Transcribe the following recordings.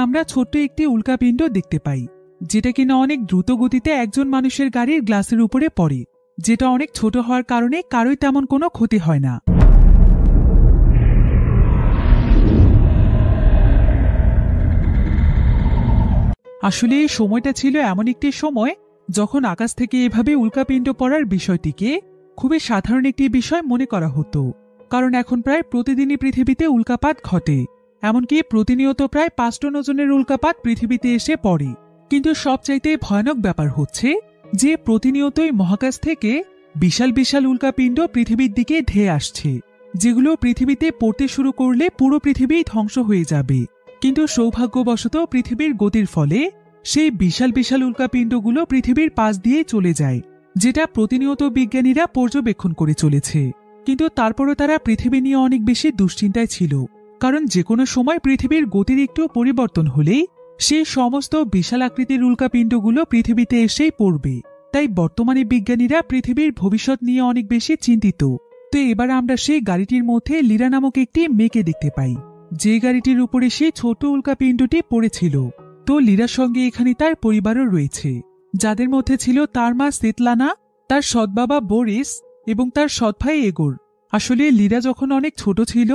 আমরা ছোট্ট একটি উল্কাপিণ্ড দেখতে পাই, যেটা কিনা অনেক দ্রুত গতিতে একজন মানুষের গাড়ির গ্লাসের উপরে পড়ে, যেটা অনেক ছোট হওয়ার কারণে কারোই তেমন কোনো ক্ষতি হয় না। আসলে এই সময়টা ছিল এমন একটি সময় যখন আকাশ থেকে এভাবে উল্কাপিণ্ড পড়ার বিষয়টিকে খুবই সাধারণ একটি বিষয় মনে করা হতো, কারণ এখন প্রায় প্রতিদিনই পৃথিবীতে উল্কাপাত ঘটে, এমনকি প্রতিনিয়ত প্রায় 5 টন ওজনের উল্কাপাত পৃথিবীতে এসে পড়ে। কিন্তু সবচাইতে ভয়ানক ব্যাপার হচ্ছে যে প্রতিনিয়তই মহাকাশ থেকে বিশাল বিশাল উল্কাপিণ্ড পৃথিবীর দিকে ধেয়ে আসছে, যেগুলো পৃথিবীতে পড়তে শুরু করলে পুরো পৃথিবী ধ্বংস হয়ে যাবে। কিন্তু সৌভাগ্যবশত পৃথিবীর গতির ফলে সেই বিশাল বিশাল উল্কাপিণ্ডগুলো পৃথিবীর পাশ দিয়ে চলে যায়, যেটা প্রতিনিয়ত বিজ্ঞানীরা পর্যবেক্ষণ করে চলেছে। কিন্তু তারপরও তারা পৃথিবী নিয়ে অনেক বেশি দুশ্চিন্তায় ছিল, কারণ যে কোনো সময় পৃথিবীর গতির একটু পরিবর্তন হলেই সেই সমস্ত বিশাল আকৃতির উল্কাপিণ্ডগুলো পৃথিবীতে এসেই পড়বে। তাই বর্তমানে বিজ্ঞানীরা পৃথিবীর ভবিষ্যৎ নিয়ে অনেক বেশি চিন্তিত। তো এবার আমরা সেই গাড়িটির মধ্যে লিরা নামক একটি মেয়েকে দেখতে পাই, যে গাড়িটির উপরে সেই ছোট উল্কাপিণ্ডটি পড়েছিল। তো লিরার সঙ্গে এখানে তার পরিবারও রয়েছে, যাদের মধ্যে ছিল তার মা সেতলানা, তার সৎ বাবা বরিস এবং তার সৎ ভাই এগোর। আসলে লিরা যখন অনেক ছোট ছিল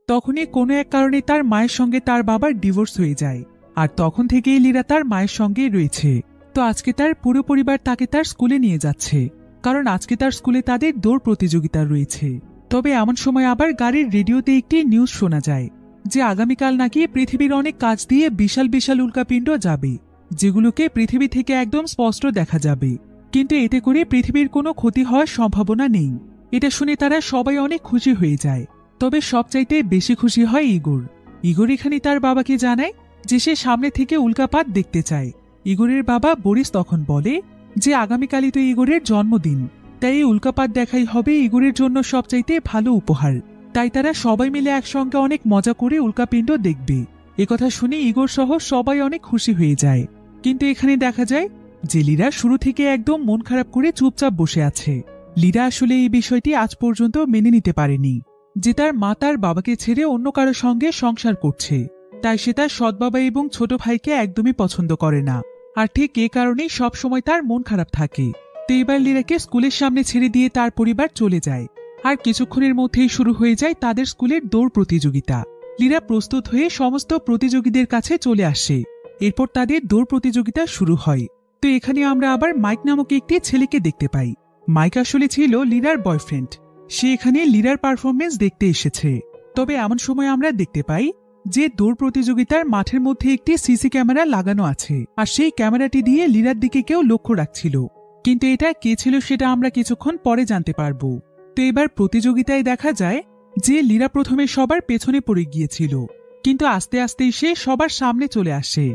তখনই কোনো এক কারণে তার মায়ের সঙ্গে তার বাবার ডিভোর্স হয়ে যায়, আর তখন থেকেই লিরা তার মায়ের সঙ্গেই রয়েছে। তো আজকে তার পুরো পরিবার তাকে তার স্কুলে নিয়ে যাচ্ছে, কারণ আজকে তার স্কুলে তাদের দৌড় প্রতিযোগিতা রয়েছে। তবে এমন সময় আবার গাড়ির রেডিওতে একটি নিউজ শোনা যায় যে আগামীকাল নাকি পৃথিবীর অনেক কাছ দিয়ে বিশাল বিশাল উল্কাপিণ্ড যাবে, যেগুলোকে পৃথিবী থেকে একদম স্পষ্ট দেখা যাবে। কিন্তু এতে করে পৃথিবীর কোনো ক্ষতি হওয়ার সম্ভাবনা নেই। এটা শুনে তারা সবাই অনেক খুশি হয়ে যায়। তবে সবচাইতে বেশি খুশি হয় ইগোর। ইগোর এখানে তার বাবাকে জানায় যে সে সামনে থেকে উল্কাপাত দেখতে চায়। ইগোরের বাবা বরিস তখন বলে যে আগামীকালই তো ইগোরের জন্মদিন, তাই এই উল্কাপাত দেখাই হবে ইগোরের জন্য সবচাইতে ভালো উপহার। তাই তারা সবাই মিলে একসঙ্গে অনেক মজা করে উল্কাপিণ্ড দেখবে। একথা শুনে ইগোর সহ সবাই অনেক খুশি হয়ে যায়। কিন্তু এখানে দেখা যায় যে লিরা শুরু থেকে একদম মন খারাপ করে চুপচাপ বসে আছে। লিরা আসলে এই বিষয়টি আজ পর্যন্ত মেনে নিতে পারেনি যে তার মা তার বাবাকে ছেড়ে অন্য কারোর সঙ্গে সংসার করছে। তাই সে তার সৎ বাবা এবং ছোট ভাইকে একদমই পছন্দ করে না, আর ঠিক এ কারণেই সবসময় তার মন খারাপ থাকে। তো এবার লিরাকে স্কুলের সামনে ছেড়ে দিয়ে তার পরিবার চলে যায়, আর কিছুক্ষণের মধ্যেই শুরু হয়ে যায় তাদের স্কুলের দৌড় প্রতিযোগিতা। লিরা প্রস্তুত হয়ে সমস্ত প্রতিযোগীদের কাছে চলে আসে। এরপর তাদের দৌড় প্রতিযোগিতা শুরু হয়। তো এখানে আমরা আবার মাইক নামক একটি ছেলেকে দেখতে পাই। মাইক আসলে ছিল লিরার বয়ফ্রেন্ড। সে এখানে লিরার পারফরমেন্স দেখতে এসেছে। তবে এমন সময় আমরা দেখতে পাই যে দৌড় প্রতিযোগিতার মাঠের মধ্যে একটি সিসি ক্যামেরা লাগানো আছে, আর সেই ক্যামেরাটি দিয়ে লিরার দিকে কেউ লক্ষ্য রাখছিল। কিন্তু এটা কে ছিল সেটা আমরা কিছুক্ষণ পরে জানতে পারবো। তো এবার প্রতিযোগিতায় দেখা যায় যে লিরা প্রথমে সবার পেছনে পড়ে গিয়েছিল, কিন্তু আস্তে আস্তে সে সবার সামনে চলে আসে,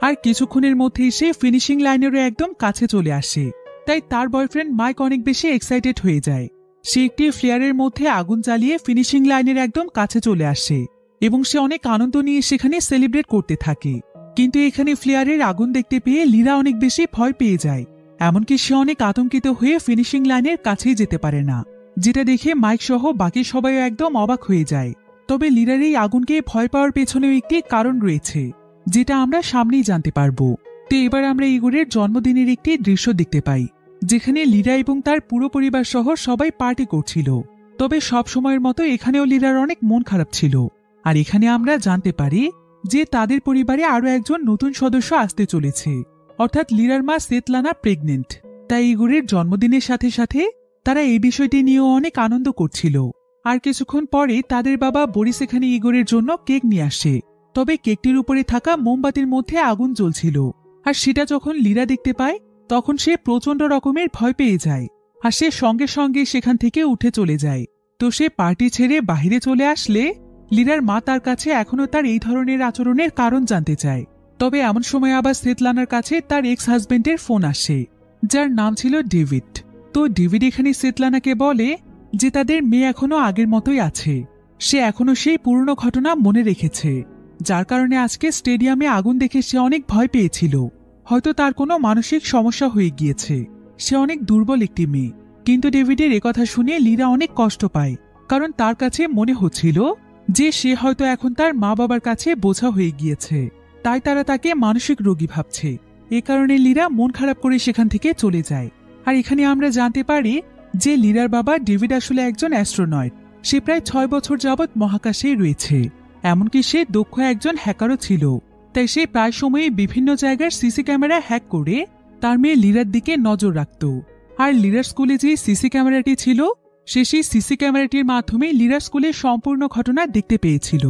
আর কিছুক্ষণের মধ্যেই সে ফিনিশিং লাইনেরও একদম কাছে চলে আসে। তাই তার বয়ফ্রেন্ড মাইক অনেক বেশি এক্সাইটেড হয়ে যায়। সে একটি ফ্লেয়ারের মধ্যে আগুন জ্বালিয়ে ফিনিশিং লাইনের একদম কাছে চলে আসে এবং সে অনেক আনন্দ নিয়ে সেখানে সেলিব্রেট করতে থাকে। কিন্তু এখানে ফ্লেয়ারের আগুন দেখতে পেয়ে লিরা অনেক বেশি ভয় পেয়ে যায়, এমনকি সে অনেক আতঙ্কিত হয়ে ফিনিশিং লাইনের কাছেই যেতে পারে না, যেটা দেখে মাইক সহ বাকি সবাই একদম অবাক হয়ে যায়। তবে লিরার এই আগুনকে ভয় পাওয়ার পেছনেও একটি কারণ রয়েছে, যেটা আমরা সামনেই জানতে পারবো। তো এবার আমরা ইগোরের জন্মদিনের একটি দৃশ্য দেখতে পাই, যেখানে লিরা এবং তার পুরো পরিবার সহ সবাই পার্টি করছিল। তবে সব সময়ের মতো এখানেও লিরার অনেক মন খারাপ ছিল। আর এখানে আমরা জানতে পারি যে তাদের পরিবারে আরো একজন নতুন সদস্য আসতে চলেছে, অর্থাৎ লিরার মা সেতলানা প্রেগনেন্ট। তাই ইগোরের জন্মদিনের সাথে সাথে তারা এই বিষয়টি নিয়েও অনেক আনন্দ করছিল। আর কিছুক্ষণ পরে তাদের বাবা বরিস এখানে ইগোরের জন্য কেক নিয়ে আসে। তবে কেকটির উপরে থাকা মোমবাতির মধ্যে আগুন জ্বলছিল, আর সেটা যখন লিরা দেখতে পায় তখন সে প্রচন্ড রকমের ভয় পেয়ে যায়, আর সে সঙ্গে সঙ্গে সেখান থেকে উঠে চলে যায়। তো সে পার্টি ছেড়ে বাহিরে চলে আসলে লিরার মা তার কাছে এখনো তার এই ধরনের আচরণের কারণ জানতে চায়। তবে এমন সময় আবার সেতলানার কাছে তার এক্স হাজবেন্ডের ফোন আসে, যার নাম ছিল ডেভিড। তো ডেভিড এখানে সেতলানাকে বলে যে তাদের মেয়ে এখনো আগের মতোই আছে, সে এখনো সেই পুরনো ঘটনা মনে রেখেছে, যার কারণে আজকে স্টেডিয়ামে আগুন দেখে সে অনেক ভয় পেয়েছিল। হয়তো তার কোনো মানসিক সমস্যা হয়ে গিয়েছে, সে অনেক দুর্বল একটি মেয়ে। কিন্তু ডেভিডের একথা শুনে লিরা অনেক কষ্ট পায়, কারণ তার কাছে মনে হচ্ছিল যে সে হয়তো এখন তার মা বাবার কাছে বোঝা হয়ে গিয়েছে। তাই তারা তাকে মানসিক রোগী ভাবছে। এ কারণে লীরা মন খারাপ করে সেখান থেকে চলে যায়। আর এখানে আমরা জানতে পারি যে লীরার বাবা ডেভিড আসলে একজন অ্যাস্ট্রোনয়েট। সে প্রায় 6 বছর যাবৎ মহাকাশেই রয়েছে। এমনকি সে দক্ষ একজন হ্যাকারও ছিল। তাই সে প্রায় সময়ই বিভিন্ন জায়গার সিসি ক্যামেরা হ্যাক করে তার মেয়ে লীরার দিকে নজর রাখত। আর লীরার স্কুলে যে সিসি ক্যামেরাটি ছিল, সে সেই সিসি ক্যামেরাটির মাধ্যমে লীরার স্কুলের সম্পূর্ণ ঘটনা দেখতে পেয়েছিল।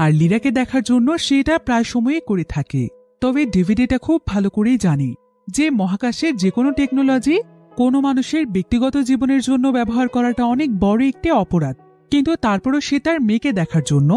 আর লীরাকে দেখার জন্য সে এটা প্রায় সময়ই করে থাকে। তবে ডেভিড এটা খুব ভালো করেই জানে যে মহাকাশের যে কোনো টেকনোলজি কোনো মানুষের ব্যক্তিগত জীবনের জন্য ব্যবহার করাটা অনেক বড় একটি অপরাধ। কিন্তু তারপরও সে তার মেয়েকে দেখার জন্য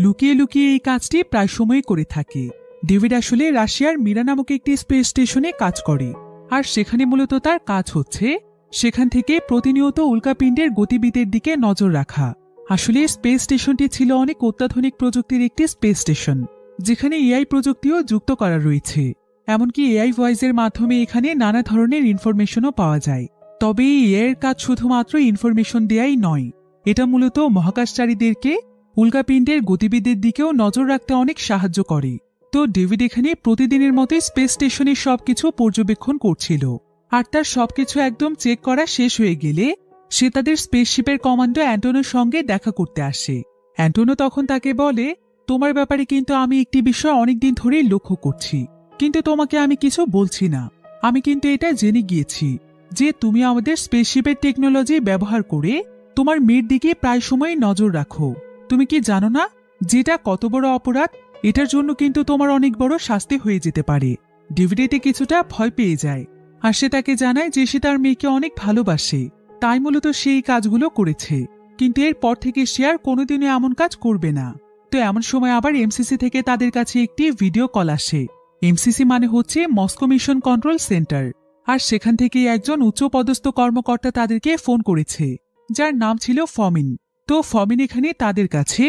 লুকিয়ে লুকিয়ে এই কাজটি প্রায় সময়ই করে থাকে। ডেভিড আসলে রাশিয়ার মিরা নামক একটি স্পেস স্টেশনে কাজ করে। আর সেখানে মূলত তার কাজ হচ্ছে সেখান থেকে প্রতিনিয়ত উল্কাপিণ্ডের গতিবিধির দিকে নজর রাখা। আসলে স্পেস স্টেশনটি ছিল অনেক অত্যাধুনিক প্রযুক্তির একটি স্পেস স্টেশন, যেখানে এআই প্রযুক্তিও যুক্ত করা রয়েছে। এমনকি এআই ভয়েসের মাধ্যমে এখানে নানা ধরনের ইনফরমেশনও পাওয়া যায়। তবে এই এআইয়ের কাজ শুধুমাত্র ইনফরমেশন দেয়াই নয়, এটা মূলত মহাকাশচারীদেরকে উল্কাপিণ্ডের গতিবিধির দিকেও নজর রাখতে অনেক সাহায্য করে। তো ডেভিড এখানে প্রতিদিনের মতোই স্পেস স্টেশনের সবকিছু পর্যবেক্ষণ করছিল। আর তার সবকিছু একদম চেক করা শেষ হয়ে গেলে সে তাদের স্পেসশিপের কমান্ডো অ্যান্টোনোর সঙ্গে দেখা করতে আসে। অ্যান্টোনো তখন তাকে বলে, তোমার ব্যাপারে কিন্তু আমি একটি বিষয় অনেকদিন ধরেই লক্ষ্য করছি, কিন্তু তোমাকে আমি কিছু বলছি না। আমি কিন্তু এটা জেনে গিয়েছি যে তুমি আমাদের স্পেসশিপের টেকনোলজি ব্যবহার করে তোমার মেয়ের দিকে প্রায় সময় নজর রাখো। তুমি কি জানো না যেটা কত বড় অপরাধ? এটার জন্য কিন্তু তোমার অনেক বড় শাস্তি হয়ে যেতে পারে। ডেভিড এতে কিছুটা ভয় পেয়ে যায়। আর সে তাকে জানায় যে সে তার মেয়েকে অনেক ভালোবাসে, তাই মূলত সেই কাজগুলো করেছে। কিন্তু এরপর থেকে সে আর কোনোদিনও এমন কাজ করবে না। তো এমন সময় আবার এমসিসি থেকে তাদের কাছে একটি ভিডিও কল আসে। এমসিসি মানে হচ্ছে মস্কো মিশন কন্ট্রোল সেন্টার। আর সেখান থেকে একজন উচ্চপদস্থ কর্মকর্তা তাদেরকে ফোন করেছে, যার নাম ছিল ফমিন। তো ফমিন এখানে তাদের কাছে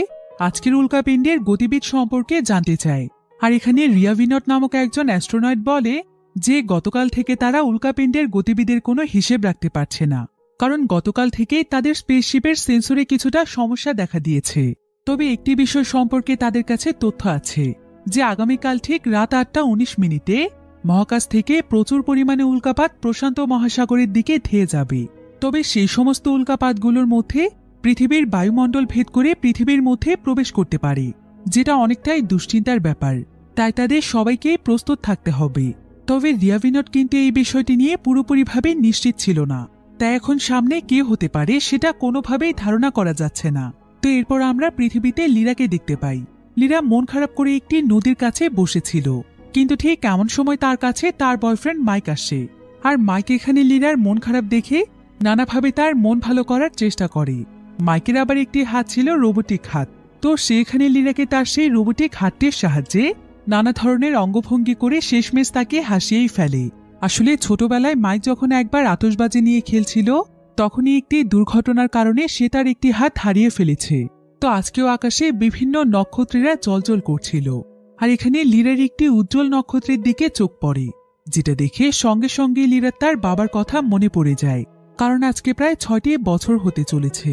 আজকের উল্কাপিণ্ডের গতিবিধ সম্পর্কে জানতে চায়। আর এখানে রিয়াভিনট নামক একজন অ্যাস্ট্রোনয়েট বলে যে গতকাল থেকে তারা উল্কাপিণ্ডের গতিবিধির কোনো হিসেব রাখতে পারছে না, কারণ গতকাল থেকেই তাদের স্পেসশিপের সেন্সরে কিছুটা সমস্যা দেখা দিয়েছে। তবে একটি বিষয় সম্পর্কে তাদের কাছে তথ্য আছে যে আগামীকাল ঠিক রাত 8:19 মহাকাশ থেকে প্রচুর পরিমাণে উল্কাপাত প্রশান্ত মহাসাগরের দিকে ধেয়ে যাবে। তবে সেই সমস্ত উল্কাপাতগুলোর মধ্যে পৃথিবীর বায়ুমণ্ডল ভেদ করে পৃথিবীর মধ্যে প্রবেশ করতে পারে, যেটা অনেকটাই দুশ্চিন্তার ব্যাপার। তাই তাদের সবাইকেই প্রস্তুত থাকতে হবে। তবে রিয়াভিনট কিন্তু এই বিষয়টি নিয়ে পুরোপুরিভাবে নিশ্চিত ছিল না। তাই এখন সামনে কে হতে পারে সেটা কোনোভাবেই ধারণা করা যাচ্ছে না। তো এরপর আমরা পৃথিবীতে লীরাকে দেখতে পাই। লীরা মন খারাপ করে একটি নদীর কাছে বসেছিল, কিন্তু ঠিক এমন সময় তার কাছে তার বয়ফ্রেন্ড মাইক আসে। আর মাইক এখানে লীরার মন খারাপ দেখে নানাভাবে তার মন ভালো করার চেষ্টা করে। মাইকের আবার একটি হাত ছিল রোবোটিক হাত। তো সে এখানে লীরাকে তার সেই রোবোটিক হাতটির সাহায্যে নানা ধরনের অঙ্গভঙ্গি করে শেষমেশ তাকে হাসিয়েই ফেলে। আসলে ছোটবেলায় মাইক যখন একবার আতশবাজি নিয়ে খেলছিল, তখনই একটি দুর্ঘটনার কারণে সে তার একটি হাত হারিয়ে ফেলেছে। তো আজকেও আকাশে বিভিন্ন নক্ষত্রেরা জ্বলজ্বল করছিল। আর এখানে লীরার একটি উজ্জ্বল নক্ষত্রের দিকে চোখ পড়ে, যেটা দেখে সঙ্গে সঙ্গে লীরার তার বাবার কথা মনে পড়ে যায়। কারণ আজকে প্রায় 6টি বছর হতে চলেছে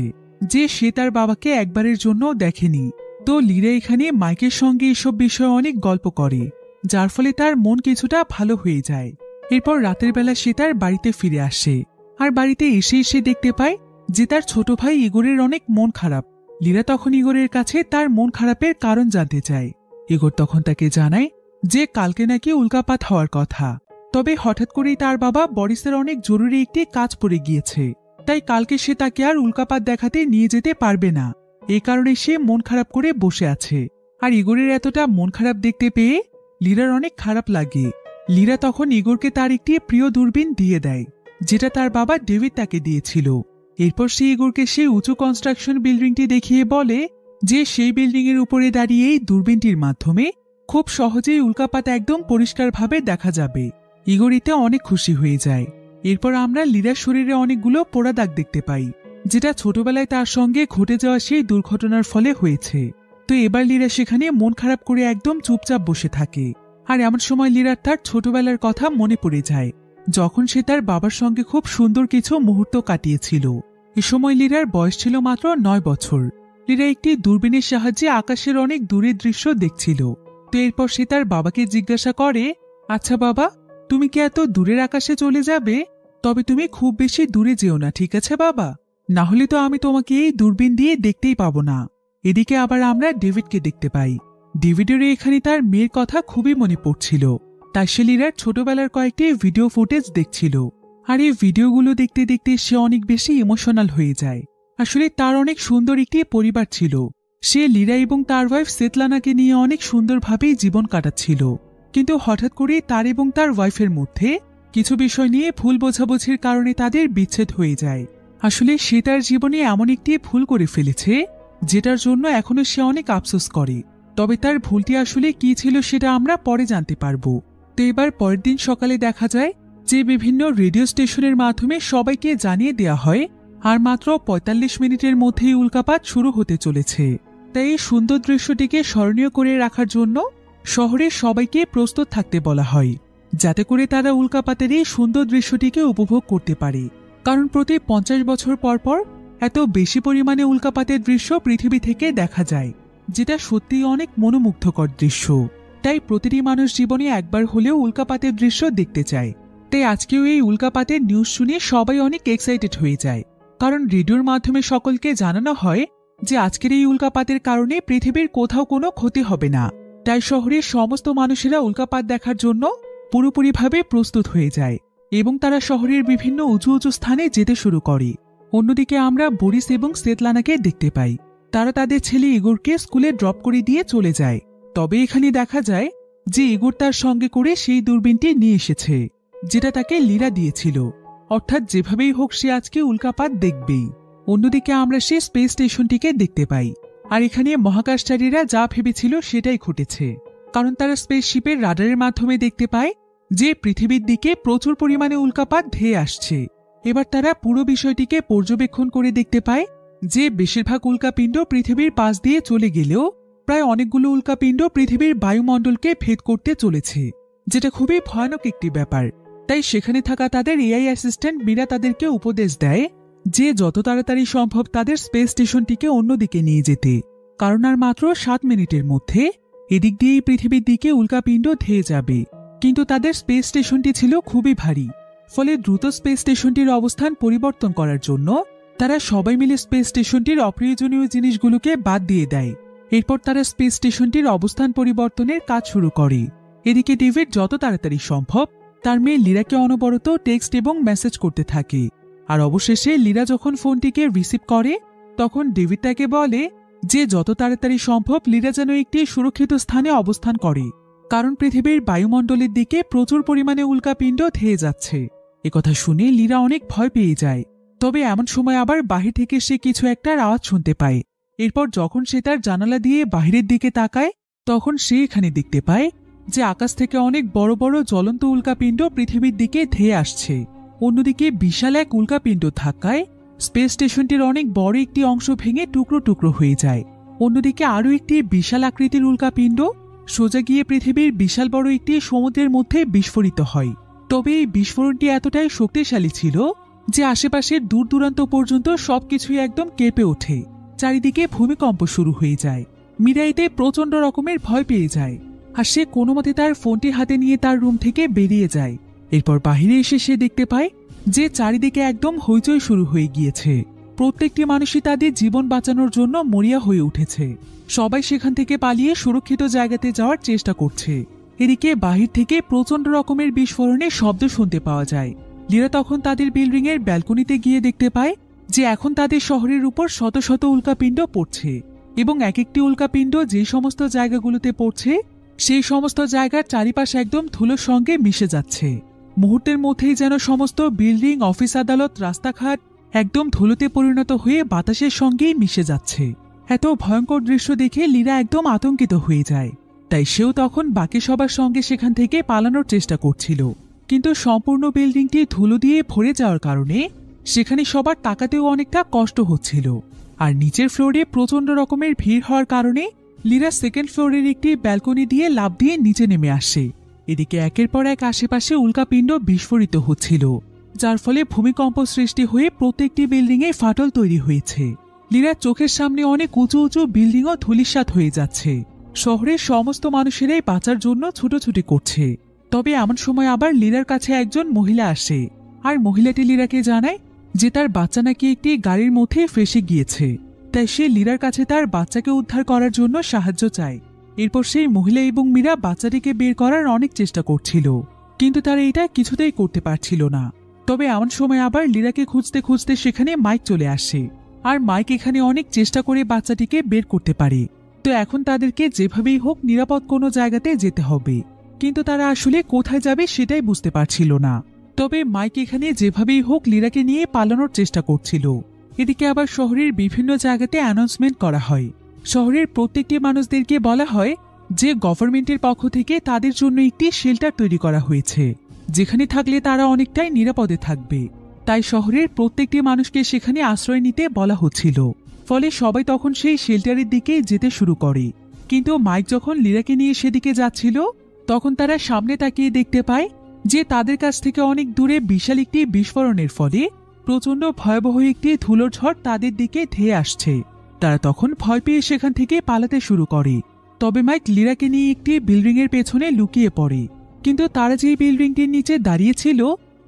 যে সে তার বাবাকে একবারের জন্য দেখেনি। তো লীরা এখানে মাইকের সঙ্গে এসব বিষয়ে অনেক গল্প করে, যার ফলে তার মন কিছুটা ভালো হয়ে যায়। এরপর রাতের বেলা সে তার বাড়িতে ফিরে আসে। আর বাড়িতে এসে এসে দেখতে পায় যে তার ছোট ভাই ইগোরের অনেক মন খারাপ। লীরা তখন ইগোরের কাছে তার মন খারাপের কারণ জানতে চায়। ইগোর তখন তাকে জানায় যে কালকে নাকি উল্কাপাত হওয়ার কথা। তবে হঠাৎ করেই তার বাবা বরিসের অনেক জরুরি একটি কাজ পড়ে গিয়েছে, তাই কালকে সে তাকে আর উল্কাপাত দেখাতে নিয়ে যেতে পারবে না। এই কারণে সে মন খারাপ করে বসে আছে। আর ইগোরের এতটা মন খারাপ দেখতে পেয়ে লীরার অনেক খারাপ লাগে। লীরা তখন ইগোরকে তার একটি প্রিয় দূরবীন দিয়ে দেয়, যেটা তার বাবা ডেভিড তাকে দিয়েছিল। এরপর সে ইগোরকে সেই উঁচু কনস্ট্রাকশন বিল্ডিংটি দেখিয়ে বলে যে সেই বিল্ডিং এর উপরে দাঁড়িয়ে এই দূরবীনটির মাধ্যমে খুব সহজেই উল্কাপাত একদম পরিষ্কারভাবে দেখা যাবে। ইগোর এতে অনেক খুশি হয়ে যায়। এরপর আমরা লীরার শরীরে অনেকগুলো পোড়া দাগ দেখতে পাই, যেটা ছোটবেলায় তার সঙ্গে ঘটে যাওয়া সেই দুর্ঘটনার ফলে হয়েছে। তো এবার লীরা সেখানে মন খারাপ করে একদম চুপচাপ বসে থাকে। আর এমন সময় লীরার তার ছোটবেলার কথা মনে পড়ে যায়, যখন সে তার বাবার সঙ্গে খুব সুন্দর কিছু মুহূর্ত কাটিয়েছিল। এ সময় লীরার বয়স ছিল মাত্র 9 বছর। লীরা একটি দূরবীনের সাহায্যে আকাশের অনেক দূরের দৃশ্য দেখছিল। তো এরপর সে তার বাবাকে জিজ্ঞাসা করে, আচ্ছা বাবা, তুমি কি এত দূরের আকাশে চলে যাবে? তবে তুমি খুব বেশি দূরে যেও না, ঠিক আছে বাবা? না হলে তো আমি তোমাকে এই দূরবীন দিয়ে দেখতেই পাবো না। এদিকে আবার আমরা ডেভিডকে দেখতে পাই। ডেভিডেরও এখানে তার মেয়ের কথা খুবই মনে পড়ছিল, তাই সে লিরার ছোটবেলার কয়েকটি ভিডিও ফুটেজ দেখছিল। আর এই ভিডিওগুলো দেখতে দেখতে সে অনেক বেশি ইমোশনাল হয়ে যায়। আসলে তার অনেক সুন্দর একটি পরিবার ছিল। সে লিরা এবং তার ওয়াইফ সেতলানাকে নিয়ে অনেক সুন্দরভাবেই জীবন কাটাচ্ছিল। কিন্তু হঠাৎ করে তার এবং তার ওয়াইফের মধ্যে কিছু বিষয় নিয়ে ভুল বোঝাবুঝির কারণে তাদের বিচ্ছেদ হয়ে যায়। আসলে সে তার জীবনে এমন একটি ভুল করে ফেলেছে যেটার জন্য এখনো সে অনেক আফসোস করে। তবে তার ভুলটি আসলে কি ছিল সেটা আমরা পরে জানতে পারবো। তো এবার পরের দিন সকালে দেখা যায় যে বিভিন্ন রেডিও স্টেশনের মাধ্যমে সবাইকে জানিয়ে দেয়া হয় আর মাত্র ৪৫ মিনিটের মধ্যেই উল্কাপাত শুরু হতে চলেছে। তাই এই সুন্দর দৃশ্যটিকে স্মরণীয় করে রাখার জন্য শহরের সবাইকে প্রস্তুত থাকতে বলা হয়, যাতে করে তারা উল্কাপাতের এই সুন্দর দৃশ্যটিকে উপভোগ করতে পারে। কারণ প্রতি ৫০ বছর পর পর এত বেশি পরিমাণে উল্কাপাতের দৃশ্য পৃথিবী থেকে দেখা যায়, যেটা সত্যিই অনেক মনোমুগ্ধকর দৃশ্য। তাই প্রতিটি মানুষ জীবনে একবার হলেও উল্কাপাতের দৃশ্য দেখতে চায়। তাই আজকেও এই উল্কাপাতের নিউজ শুনে সবাই অনেক এক্সাইটেড হয়ে যায়, কারণ রেডিওর মাধ্যমে সকলকে জানানো হয় যে আজকের এই উল্কাপাতের কারণে পৃথিবীর কোথাও কোনো ক্ষতি হবে না। তাই শহরের সমস্ত মানুষেরা উল্কাপাত দেখার জন্য পুরোপুরিভাবে প্রস্তুত হয়ে যায় এবং তারা শহরের বিভিন্ন উঁচু উঁচু স্থানে যেতে শুরু করে। অন্যদিকে আমরা বরিস এবং সেতলানাকে দেখতে পাই। তারা তাদের ছেলে ইগোরকে স্কুলে ড্রপ করে দিয়ে চলে যায়। তবে এখানে দেখা যায় যে ইগোর তার সঙ্গে করে সেই দূরবীনটি নিয়ে এসেছে, যেটা তাকে লিরা দিয়েছিল। অর্থাৎ যেভাবেই হোক সে আজকে উল্কাপাত দেখবেই। অন্যদিকে আমরা সে স্পেস স্টেশনটিকে দেখতে পাই। আর এখানে মহাকাশচারীরা যা ভেবেছিল সেটাই ঘটেছে, কারণ তারা স্পেসশিপের রাডারের মাধ্যমে দেখতে পায় যে পৃথিবীর দিকে প্রচুর পরিমাণে উল্কাপাত ধেয়ে আসছে। এবার তারা পুরো বিষয়টিকে পর্যবেক্ষণ করে দেখতে পায় যে বেশিরভাগ উল্কাপিণ্ড পৃথিবীর পাশ দিয়ে চলে গেলেও প্রায় অনেকগুলো উল্কাপিণ্ড পৃথিবীর বায়ুমণ্ডলকে ভেদ করতে চলেছে, যেটা খুবই ভয়ানক একটি ব্যাপার। তাই সেখানে থাকা তাদের এআই অ্যাসিস্ট্যান্ট মীরা তাদেরকে উপদেশ দেয় যে যত তাড়াতাড়ি সম্ভব তাদের স্পেস স্টেশনটিকে অন্যদিকে নিয়ে যেতে, কারণ আর মাত্র 7 মিনিটের মধ্যে এদিক দিয়েই পৃথিবীর দিকে উল্কাপিণ্ড ধেয়ে যাবে। কিন্তু তাদের স্পেস স্টেশনটি ছিল খুবই ভারী, ফলে দ্রুত স্পেস স্টেশনটির অবস্থান পরিবর্তন করার জন্য তারা সবাই মিলে স্পেস স্টেশনটির অপ্রয়োজনীয় জিনিসগুলোকে বাদ দিয়ে দেয়। এরপর তারা স্পেস স্টেশনটির অবস্থান পরিবর্তনের কাজ শুরু করে। এদিকে ডেভিড যত তাড়াতাড়ি সম্ভব তার মেয়ে লিরাকে অনবরত টেক্সট এবং মেসেজ করতে থাকে। আর অবশেষে লিরা যখন ফোনটিকে রিসিভ করে তখন ডেভিড তাকে বলে যে যত তাড়াতাড়ি সম্ভব লিরা যেন একটি সুরক্ষিত স্থানে অবস্থান করে, কারণ পৃথিবীর বায়ুমণ্ডলের দিকে প্রচুর পরিমাণে উল্কাপিণ্ড ধেয়ে যাচ্ছে। একথা শুনে লিরা অনেক ভয় পেয়ে যায়। তবে এমন সময় আবার বাহির থেকে সে কিছু একটার আওয়াজ শুনতে পায়। এরপর যখন সে তার জানালা দিয়ে বাহিরের দিকে তাকায় তখন সে এখানে দেখতে পায় যে আকাশ থেকে অনেক বড় বড় জ্বলন্ত উল্কাপিণ্ড পৃথিবীর দিকে ধেয়ে আসছে। অন্যদিকে বিশাল এক উল্কাপিণ্ড থাকায় স্পেস স্টেশনটির অনেক বড় একটি অংশ ভেঙে টুকরো টুকরো হয়ে যায়। অন্যদিকে আরও একটি বিশাল আকৃতির উল্কাপিণ্ড সোজা গিয়ে পৃথিবীর বিশাল বড় একটি সমুদ্রের মধ্যে বিস্ফোরিত হয়। তবে এই বিস্ফোরণটি এতটাই শক্তিশালী ছিল যে আশেপাশের দূর দূরান্ত পর্যন্ত সবকিছুই একদম কেঁপে ওঠে। চারিদিকে ভূমিকম্প শুরু হয়ে যায়। মীরা এতে প্রচন্ড রকমের ভয় পেয়ে যায় আর সে কোনো মতে তার ফোনটি হাতে নিয়ে তার রুম থেকে বেরিয়ে যায়। এরপর বাহিরে এসে সে দেখতে পায় যে চারিদিকে একদম হইচই শুরু হয়ে গিয়েছে। প্রত্যেকটি মানুষই তাদের জীবন বাঁচানোর জন্য মরিয়া হয়ে উঠেছে। সবাই সেখান থেকে পালিয়ে সুরক্ষিত জায়গাতে যাওয়ার চেষ্টা করছে। এদিকে বাহির থেকে প্রচন্ড রকমের বিস্ফোরণের শব্দ শুনতে পাওয়া যায়। লিরা তখন তাদের বিল্ডিং এর ব্যালকনিতে গিয়ে দেখতে পায় যে এখন তাদের শহরের উপর শত শত উল্কাপিণ্ড পড়ছে এবং এক একটি উল্কাপিণ্ড যে সমস্ত জায়গাগুলোতে পড়ছে সেই সমস্ত জায়গার চারিপাশ একদম ধুলোর সঙ্গে মিশে যাচ্ছে। মুহূর্তের মধ্যেই যেন সমস্ত বিল্ডিং, অফিস, আদালত, রাস্তাঘাট একদম ধুলোতে পরিণত হয়ে বাতাসের সঙ্গেই মিশে যাচ্ছে। এত ভয়ঙ্কর দৃশ্য দেখে লিরা একদম আতঙ্কিত হয়ে যায়। তাই সেও তখন বাকি সবার সঙ্গে সেখান থেকে পালানোর চেষ্টা করছিল, কিন্তু সম্পূর্ণ বিল্ডিংটি ধুলো দিয়ে ভরে যাওয়ার কারণে সেখানে সবার তাকাতেও অনেকটা কষ্ট হচ্ছিল। আর নিচের ফ্লোরে প্রচন্ড রকমের ভিড় হওয়ার কারণে লিরা সেকেন্ড ফ্লোরের একটি ব্যালকনি দিয়ে লাফ দিয়ে নিচে নেমে আসে। এদিকে একের পর এক আশেপাশে উল্কাপিণ্ড বিস্ফোরিত হচ্ছিল, যার ফলে ভূমিকম্প সৃষ্টি হয়ে প্রত্যেকটি বিল্ডিংয়ে ফাটল তৈরি হয়েছে। লিরার চোখের সামনে অনেক উঁচু উঁচু বিল্ডিংও ধূলিসাৎ হয়ে যাচ্ছে। শহরের সমস্ত মানুষেরাই বাঁচার জন্য ছুটোছুটি করছে। তবে এমন সময় আবার লীরার কাছে একজন মহিলা আসে, আর মহিলাটি লীরাকে জানায় যে তার বাচ্চা নাকি একটি গাড়ির মধ্যে ফেঁসে গিয়েছে, তাই সে লীরার কাছে তার বাচ্চাকে উদ্ধার করার জন্য সাহায্য চায়। এরপর সেই মহিলা এবং মীরা বাচ্চাটিকে বের করার অনেক চেষ্টা করছিল, কিন্তু তারা এটা কিছুতেই করতে পারছিল না। তবে এমন সময় আবার লীরাকে খুঁজতে খুঁজতে সেখানে মাইক চলে আসে, আর মাইক এখানে অনেক চেষ্টা করে বাচ্চাটিকে বের করতে পারে। তো এখন তাদেরকে যেভাবেই হোক নিরাপদ কোনো জায়গাতে যেতে হবে, কিন্তু তারা আসলে কোথায় যাবে সেটাই বুঝতে পারছিল না। তবে মাইক এখানে যেভাবেই হোক লীরাকে নিয়ে পালানোর চেষ্টা করছিল। এদিকে আবার শহরের বিভিন্ন জায়গাতে অ্যানাউন্সমেন্ট করা হয়। শহরের প্রত্যেকটি মানুষদেরকে বলা হয় যে গভর্নমেন্টের পক্ষ থেকে তাদের জন্য একটি শেল্টার তৈরি করা হয়েছে, যেখানে থাকলে তারা অনেকটাই নিরাপদে থাকবে। তাই শহরের প্রত্যেকটি মানুষকে সেখানে আশ্রয় নিতে বলা হচ্ছিল। ফলে সবাই তখন সেই শেল্টারের দিকে যেতে শুরু করে। কিন্তু মাইক যখন লীরাকে নিয়ে সেদিকে যাচ্ছিল, তখন তারা সামনে তাকিয়ে দেখতে পায় যে তাদের কাছ থেকে অনেক দূরে বিশাল একটি বিস্ফোরণের ফলে প্রচণ্ড ভয়াবহ একটি ধুলোর ঝড় তাদের দিকে ধেয়ে আসছে। তারা তখন ভয় পেয়ে সেখান থেকে পালাতে শুরু করে। তবে মাইক লীরাকে নিয়ে একটি বিল্ডিংয়ের পেছনে লুকিয়ে পড়ে। কিন্তু তারা যে বিল্ডিংটির নিচে দাঁড়িয়েছিল,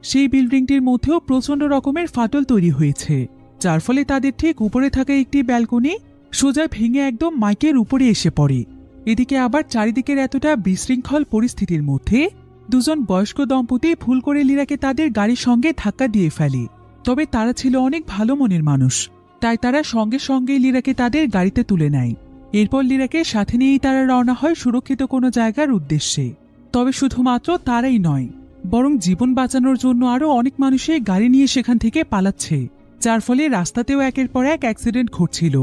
সেই বিল্ডিংটির মধ্যেও প্রচণ্ড রকমের ফাটল তৈরি হয়েছে, যার ফলে তাদের ঠিক উপরে থাকা একটি ব্যালকনি সোজা ভেঙে একদম মাইকের উপরে এসে পড়ে। এদিকে আবার চারিদিকের এতটা বিশৃঙ্খল পরিস্থিতির মধ্যে দুজন বয়স্ক দম্পতি ভুল করে লীরাকে তাদের গাড়ির সঙ্গে ধাক্কা দিয়ে ফেলে। তবে তারা ছিল অনেক ভালো মনের মানুষ, তাই তারা সঙ্গে সঙ্গে লীরাকে তাদের গাড়িতে তুলে নেয়। এরপর লীরাকে সাথে নিয়েই তারা রওনা হয় সুরক্ষিত কোনো জায়গার উদ্দেশ্যে। তবে শুধুমাত্র তারাই নয়, বরং জীবন বাঁচানোর জন্য আরও অনেক মানুষই গাড়ি নিয়ে সেখান থেকে পালাচ্ছে, যার ফলে রাস্তাতেও একের পর এক অ্যাক্সিডেন্ট ঘটছিল।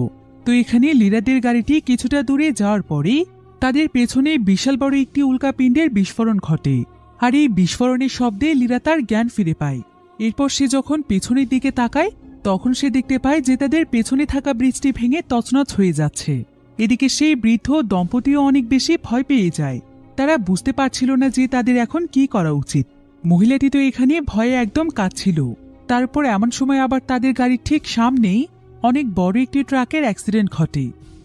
তো এখানে লীরাদের গাড়িটি কিছুটা দূরে যাওয়ার পরেই তাদের পেছনে বিশাল বড় একটি উল্কাপিণ্ডের বিস্ফোরণ ঘটে, আর এই বিস্ফোরণের শব্দে লীরা তার জ্ঞান ফিরে পায়। এরপর সে যখন পেছনের দিকে তাকায়, তখন সে দেখতে পায় যে তাদের পেছনে থাকা ব্রিজটি ভেঙে তছনছ হয়ে যাচ্ছে। এদিকে সেই বৃদ্ধ দম্পতিও অনেক বেশি ভয় পেয়ে যায়। তারা বুঝতে পারছিল না যে তাদের এখন কি করা উচিত। মহিলাটি তো এখানে ভয়ে একদম কাঁদছিল। তারপর এমন সময় আবার তাদের গাড়ির ঠিক সামনেই অনেক বড় একটি ট্রাকের অ্যাক্সিডেন্ট ঘটে,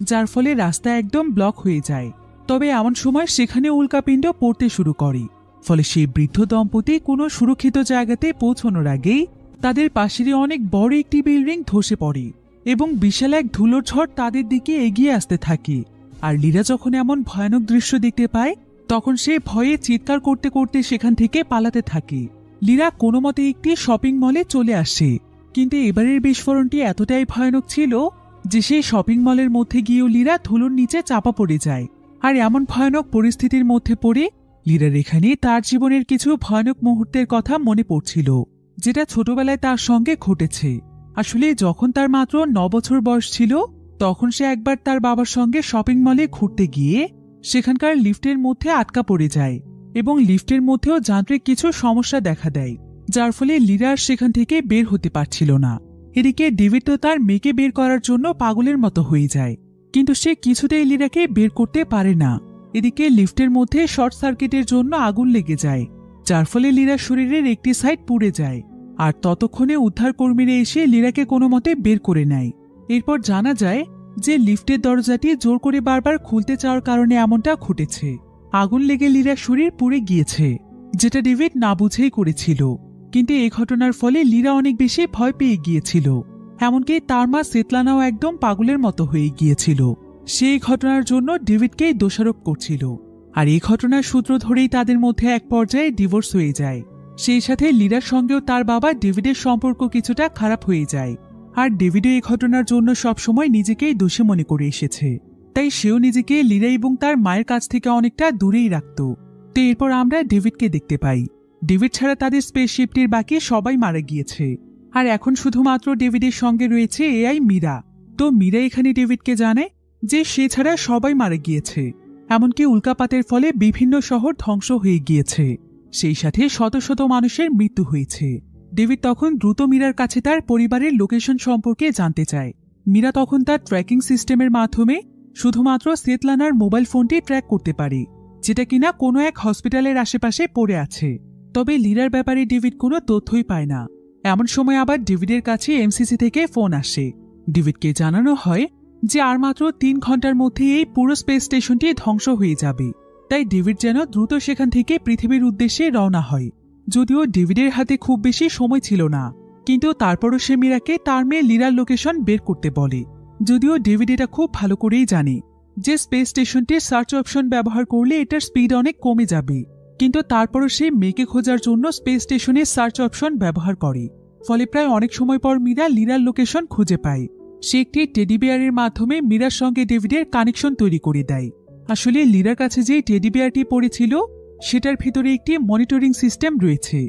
যার ফলে রাস্তা একদম ব্লক হয়ে যায়। তবে এমন সময় সেখানে উল্কাপিণ্ড পড়তে শুরু করে। ফলে সেই বৃদ্ধ দম্পতি কোনো সুরক্ষিত জায়গাতে পৌঁছানোর আগেই তাদের পাশেরই অনেক বড় একটি বিল্ডিং ধসে পড়ে এবং বিশাল এক ধুলোর ঝড় তাদের দিকে এগিয়ে আসতে থাকে। আর লীরা যখন এমন ভয়ানক দৃশ্য দেখতে পায়, তখন সে ভয়ে চিৎকার করতে করতে সেখান থেকে পালাতে থাকে। লীরা কোনো মতে একটি শপিং মলে চলে আসে, কিন্তু এবারের বিস্ফোরণটি এতটাই ভয়ানক ছিল যে সেই শপিং মলের মধ্যে গিয়েও লীরা ধুলোর নিচে চাপা পড়ে যায়। আর এমন ভয়ানক পরিস্থিতির মধ্যে পড়ে লীরার এখানে তার জীবনের কিছু ভয়ানক মুহূর্তের কথা মনে পড়ছিল, যেটা ছোটবেলায় তার সঙ্গে ঘটেছে। আসলে যখন তার মাত্র 9 বছর বয়স ছিল, তখন সে একবার তার বাবার সঙ্গে শপিং মলে ঘুরতে গিয়ে সেখানকার লিফটের মধ্যে আটকা পড়ে যায় এবং লিফটের মধ্যেও যান্ত্রিক কিছু সমস্যা দেখা দেয়, যার ফলে লীরা সেখান থেকে বের হতে পারছিল না। এদিকে ডেভিড তো তার মেয়েকে বের করার জন্য পাগলের মতো হয়ে যায়, কিন্তু সে কিছুতেই লীরাকে বের করতে পারে না। এদিকে লিফটের মধ্যে শর্ট সার্কিটের জন্য আগুন লেগে যায়, যার ফলে লীরার শরীরের একটি সাইড পুড়ে যায়। আর ততক্ষণে উদ্ধারকর্মীরা এসে লীরাকে কোনো মতে বের করে নেয়। এরপর জানা যায় যে লিফটের দরজাটি জোর করে বারবার খুলতে চাওয়ার কারণে এমনটা ঘটেছে। আগুন লেগে লীরার শরীর পুড়ে গিয়েছে, যেটা ডেভিড না বুঝেই করেছিল। কিন্তু এই ঘটনার ফলে লীরা অনেক বেশি ভয় পেয়ে গিয়েছিল। এমনকি তার মা সেতলানাও একদম পাগলের মতো হয়ে গিয়েছিল। সেই ঘটনার জন্য ডেভিডকেই দোষারোপ করছিল। আর এই ঘটনার সূত্র ধরেই তাদের মধ্যে এক পর্যায়ে ডিভোর্স হয়ে যায়। সেই সাথে লীরার সঙ্গেও তার বাবা ডেভিডের সম্পর্ক কিছুটা খারাপ হয়ে যায়। আর ডেভিডও এই ঘটনার জন্য সবসময় নিজেকেই দোষী মনে করে এসেছে, তাই সেও নিজেকে লীরা এবং তার মায়ের কাছ থেকে অনেকটা দূরেই রাখত। তো এরপর আমরা ডেভিডকে দেখতে পাই। ডেভিড ছাড়া তাদের স্পেসশিপটির বাকি সবাই মারা গিয়েছে, আর এখন শুধুমাত্র ডেভিডের সঙ্গে রয়েছে এআই মীরা। তো মীরা এখানে ডেভিডকে জানায় যে সে ছাড়া সবাই মারা গিয়েছে, এমনকি উল্কাপাতের ফলে বিভিন্ন শহর ধ্বংস হয়ে গিয়েছে, সেই সাথে শত শত মানুষের মৃত্যু হয়েছে। ডেভিড তখন দ্রুত মীরার কাছে তার পরিবারের লোকেশন সম্পর্কে জানতে চায়। মীরা তখন তার ট্র্যাকিং সিস্টেমের মাধ্যমে শুধুমাত্র সেতলানার মোবাইল ফোনটি ট্র্যাক করতে পারে, যেটা কিনা কোনো এক হসপিটালের আশেপাশে পড়ে আছে। তবে লীরার ব্যাপারে ডেভিড কোনো তথ্যই পায় না। এমন সময় আবার ডেভিডের কাছে এমসিসি থেকে ফোন আসে। ডেভিডকে জানানো হয় যে আর মাত্র 3 ঘন্টার মধ্যে এই পুরো স্পেস স্টেশনটি ধ্বংস হয়ে যাবে। তাই ডেভিড যেন দ্রুত সেখান থেকে পৃথিবীর উদ্দেশ্যে রওনা হয়। যদিও ডেভিডের হাতে খুব বেশি সময় ছিল না, কিন্তু তারপরও সে মীরাকে তার মেয়ে লিরার লোকেশন বের করতে বলে। যদিও ডেভিড এটা খুব ভালো করেই জানে যে স্পেস স্টেশনটির সার্চ অপশন ব্যবহার করলে এটার স্পিড অনেক কমে যাবে, কিন্তু তারপরও সে মেয়েকে খোঁজার জন্য স্পেস স্টেশনের সার্চ অপশন ব্যবহার করে। ফলে প্রায় অনেক সময় পর মীরা লিরার লোকেশন খুঁজে পায়। সে একটি টেডি বিয়ারের মাধ্যমে মীরার সঙ্গে ডেভিডের কানেকশন তৈরি করে দেয়। আসলে লিরার কাছে যে টেডি বিয়ারটি পড়েছিল সেটার ভিতরে একটি মনিটরিং সিস্টেম রয়েছে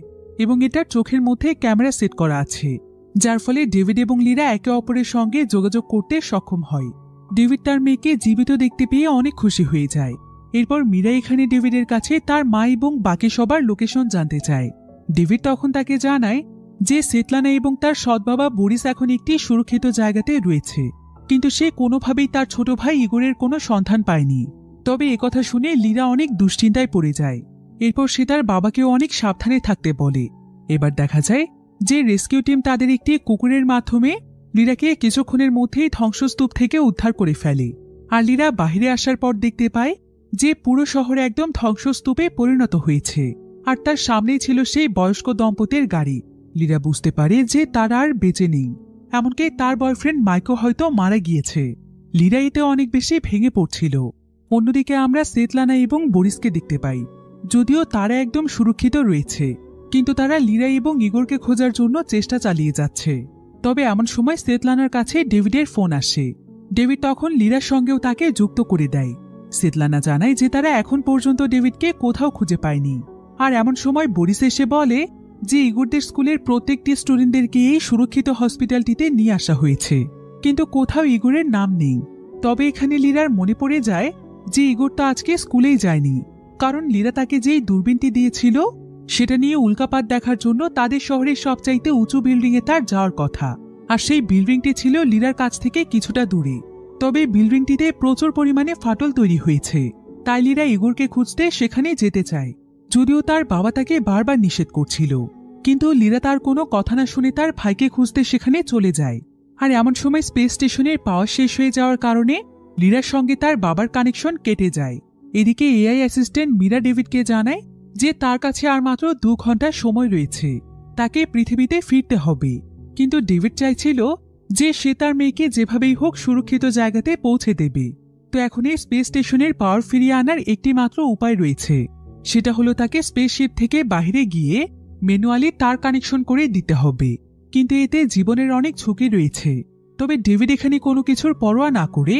এবং এটার চোখের মধ্যে ক্যামেরা সেট করা আছে, যার ফলে ডেভিড এবং লিরা একে অপরের সঙ্গে যোগাযোগ করতে সক্ষম হয়। ডেভিড তার মেয়েকে জীবিত দেখতে পেয়ে অনেক খুশি হয়ে যায়। এরপর মীরা এখানে ডেভিডের কাছে তার মা এবং বাকি সবার লোকেশন জানতে চায়। ডেভিড তখন তাকে জানায় যে সেতলানা এবং তার সৎ বাবা বরিস এখন একটি সুরক্ষিত জায়গাতে রয়েছে, কিন্তু সে কোনোভাবেই তার ছোট ভাই ইগোরের কোনো সন্ধান পায়নি। তবে একথা শুনে লিরা অনেক দুশ্চিন্তায় পড়ে যায়। এরপর সে তার বাবাকেও অনেক সাবধানে থাকতে বলে। এবার দেখা যায় যে রেস্কিউ টিম তাদের একটি কুকুরের মাধ্যমে লিরাকে কিছুক্ষণের মধ্যেই ধ্বংসস্তূপ থেকে উদ্ধার করে ফেলে। আর লিরা বাহিরে আসার পর দেখতে পায় যে পুরো শহর একদম ধ্বংসস্তূপে পরিণত হয়েছে, আর তার সামনেই ছিল সেই বয়স্ক দম্পতির গাড়ি। লিরা বুঝতে পারে যে তারা আর বেঁচে নেই, এমনকি তার বয়ফ্রেন্ড মাইকো হয়তো মারা গিয়েছে। লিরা এতে অনেক বেশি ভেঙে পড়ছিল। অন্যদিকে আমরা সেতলানা এবং বরিসকে দেখতে পাই। যদিও তারা একদম সুরক্ষিত রয়েছে, কিন্তু তারা লিরা এবং ইগোরকে খোঁজার জন্য চেষ্টা চালিয়ে যাচ্ছে। তবে এমন সময় সেতলানার কাছে ডেভিডের ফোন আসে। ডেভিড তখন লিরার সঙ্গেও তাকে যুক্ত করে দেয়। সেতলানা জানায় যে তারা এখন পর্যন্ত ডেভিডকে কোথাও খুঁজে পায়নি। আর এমন সময় বরিস এসে বলে যে ইগোরদের স্কুলের প্রত্যেকটি স্টুডেন্টদেরকে এই সুরক্ষিত হসপিটালটিতে নিয়ে আসা হয়েছে, কিন্তু কোথাও ইগোরের নাম নেই। তবে এখানে লিরার মনে পড়ে যায় যে ইগোর তো আজকে স্কুলেই যায়নি, কারণ লিরা তাকে যেই দূরবীনটি দিয়েছিল সেটা নিয়ে উল্কাপাত দেখার জন্য তাদের শহরের সবচাইতে উঁচু বিল্ডিংয়ে তার যাওয়ার কথা। আর সেই বিল্ডিংটি ছিল লিরার কাছ থেকে কিছুটা দূরে। তবে বিল্ডিংটিতে প্রচুর পরিমাণে ফাটল তৈরি হয়েছে, তাই লিরা ইগোরকে খুঁজতে সেখানে যেতে চায়। যদিও তার বাবা তাকে বারবার নিষেধ করছিল, কিন্তু লিরা তার কোনো কথা না শুনে তার ভাইকে খুঁজতে সেখানে চলে যায়। আর এমন সময় স্পেস স্টেশনের পাওয়ার শেষ হয়ে যাওয়ার কারণে লিরার সঙ্গে তার বাবার কানেকশন কেটে যায়। এদিকে এআই অ্যাসিস্ট্যান্ট মীরা ডেভিডকে জানায় যে তার কাছে আর মাত্র 2 ঘন্টা সময় রয়েছে, তাকে পৃথিবীতে ফিরতে হবে। কিন্তু ডেভিড চাইছিল যে সে তার মেয়েকে যেভাবেই হোক সুরক্ষিত জায়গাতে পৌঁছে দেবে। তো এখন এই স্পেস স্টেশনের পাওয়ার ফিরিয়ে আনার একটি মাত্র উপায় রয়েছে, সেটা হলো তাকে স্পেসশিপ থেকে বাইরে গিয়ে ম্যানুয়ালি তার কানেকশন করে দিতে হবে। কিন্তু এতে জীবনের অনেক ঝুঁকি রয়েছে। তবে ডেভিড এখানে কোনো কিছুর পরোয়া না করে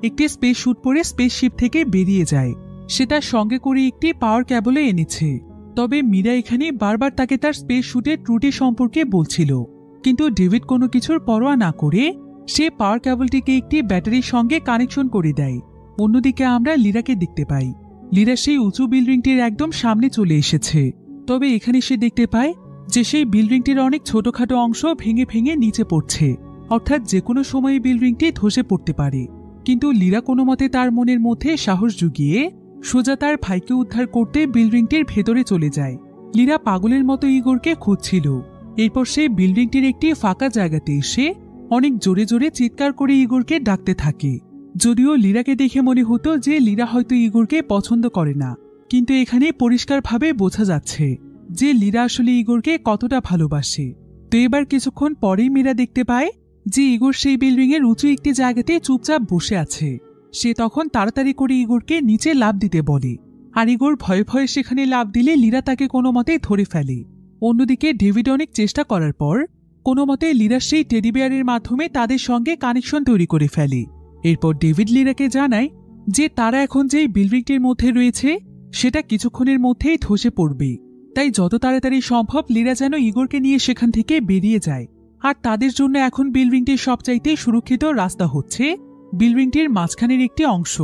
একটি স্পেস স্যুট পরে স্পেসশিপ থেকে বেরিয়ে যায়। সে তার সঙ্গে করে একটি পাওয়ার ক্যাবলে এনেছে। তবে মীরা এখানে বারবার তাকে তার স্পেস স্যুটের ত্রুটি সম্পর্কে বলছিল, কিন্তু ডেভিড কোনো কিছুর পরোয়া না করে সে পাওয়ার ক্যাবলটিকে একটি ব্যাটারির সঙ্গে কানেকশন করে দেয়। অন্যদিকে আমরা লিরাকে দেখতে পাই। লিরা সেই উঁচু বিল্ডিংটির একদম সামনে চলে এসেছে। তবে এখানে সে দেখতে পায় যে সেই বিল্ডিংটির অনেক ছোটখাটো অংশ ভেঙে ভেঙে নিচে পড়ছে, অর্থাৎ যে কোনো সময় বিল্ডিংটি ধসে পড়তে পারে। কিন্তু লিরা কোনো মতে তার মনের মধ্যে সাহস জুগিয়ে সোজা তার ভাইকে উদ্ধার করতে বিল্ডিংটির ভেতরে চলে যায়। লিরা পাগলের মতো ইগোরকে খুঁজছিল। এরপর সে বিল্ডিংটির একটি ফাঁকা জায়গাতে এসে অনেক জোরে জোরে চিৎকার করে ইগোরকে ডাকতে থাকে। যদিও লিরাকে দেখে মনে হতো যে লিরা হয়তো ইগোরকে পছন্দ করে না, কিন্তু এখানে পরিষ্কারভাবে বোঝা যাচ্ছে যে লিরা আসলে ইগোরকে কতটা ভালোবাসে। তো এবার কিছুক্ষণ পরেই মীরা দেখতে পায় যে ইগোর সেই বিল্ডিং এর উঁচু একটি জায়গাতে চুপচাপ বসে আছে। সে তখন তাড়াতাড়ি করে ইগোরকে নিচে লাফ দিতে বলে, আর ইগোর ভয়ে ভয়ে সেখানে লাফ দিলে লিরা তাকে কোনো মতে ধরে ফেলে। অন্যদিকে ডেভিড অনেক চেষ্টা করার পর কোনো মতে লিরার সেই টেডি বিয়ারের মাধ্যমে তাদের সঙ্গে কানেকশন তৈরি করে ফেলে। এরপর ডেভিড লিরাকে জানায় যে তারা এখন যেই বিল্ডিংটির মধ্যে রয়েছে সেটা কিছুক্ষণের মধ্যেই ধসে পড়বে, তাই যত তাড়াতাড়ি সম্ভব লিরা যেন ইগোরকে নিয়ে সেখান থেকে বেরিয়ে যায়। আর তাদের জন্য এখন বিল্ডিংটির সবচাইতে সুরক্ষিত রাস্তা হচ্ছে বিল্ডিংটির মাঝখানের একটি অংশ,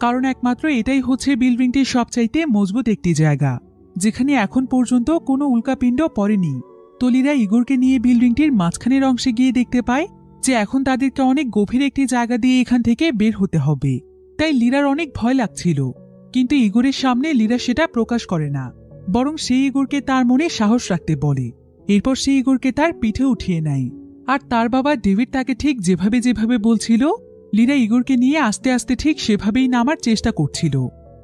কারণ একমাত্র এটাই হচ্ছে বিল্ডিংটির সবচাইতে মজবুত একটি জায়গা যেখানে এখন পর্যন্ত কোনো উল্কাপিণ্ড পড়েনি। তো লিরা ইগোরকে নিয়ে বিল্ডিংটির মাঝখানের অংশে গিয়ে দেখতে পায় যে এখন তাদেরকে অনেক গভীর একটি জায়গা দিয়ে এখান থেকে বের হতে হবে। তাই লিরার অনেক ভয় লাগছিল, কিন্তু ইগোরের সামনে লিরা সেটা প্রকাশ করে না, বরং সেই ইগোরকে তার মনে সাহস রাখতে বলে। এরপর সেই ইগোরকে তার পিঠে উঠিয়ে নেয়। আর তার বাবা ডেভিড তাকে ঠিক যেভাবে যেভাবে বলছিল লীরা ইগোরকে নিয়ে আস্তে আস্তে ঠিক সেভাবেই নামার চেষ্টা করছিল,